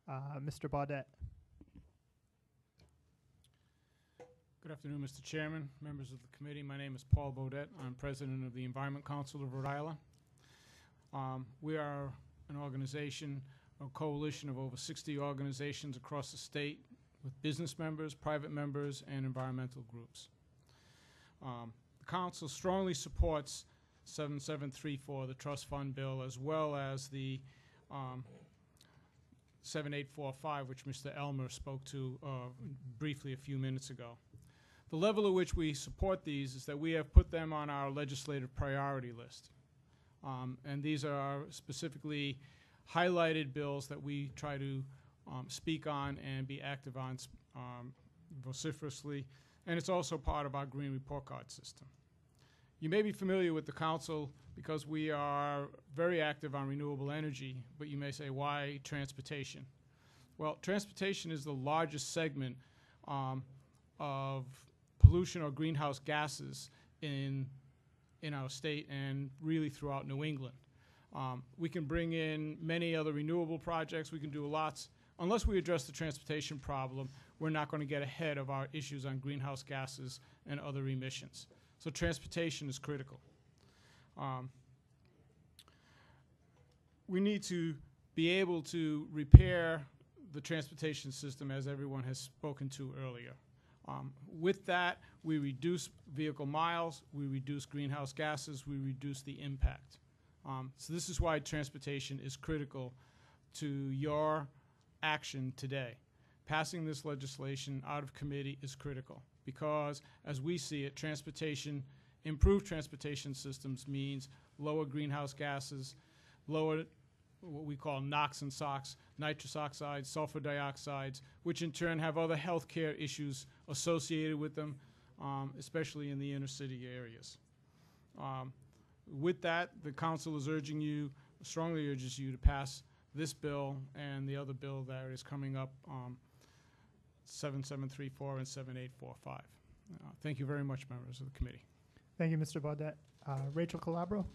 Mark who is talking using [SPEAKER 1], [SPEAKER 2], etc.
[SPEAKER 1] Mr. Baudette.
[SPEAKER 2] Good afternoon, Mr. Chairman, members of the committee. My name is Paul Baudette. I'm president of the Environment Council of Rhode Island. We are an organization, a coalition of over 60 organizations across the state with business members, private members, and environmental groups. The council strongly supports 7734, the trust fund bill, as well as the 7845, which Mr. Elmer spoke to briefly a few minutes ago. The level at which we support these is that we have put them on our legislative priority list. And these are specifically highlighted bills that we try to speak on and be active on vociferously. And it's also part of our green report card system. You may be familiar with the council because we are very active on renewable energy, but you may say, why transportation? Well, transportation is the largest segment of pollution or greenhouse gases in our state and really throughout New England. We can bring in many other renewable projects. We can do lots. Unless we address the transportation problem, we're not going to get ahead of our issues on greenhouse gases and other emissions. So transportation is critical. We need to be able to repair the transportation system, as everyone has spoken to earlier. With that, we reduce vehicle miles, we reduce greenhouse gases, we reduce the impact. So this is why transportation is critical to your action today. Passing this legislation out of committee is critical because, as we see it, improved transportation systems means lower greenhouse gases, lower what we call NOx and SOx, nitrous oxides, sulfur dioxides, which in turn have other health care issues associated with them, especially in the inner city areas. With that, the council is strongly urges you to pass this bill and the other bill that is coming up, 7734 and 7845. Thank you very much, members of the committee.
[SPEAKER 1] Thank you, Mr. Baudette. Rachel Calabro.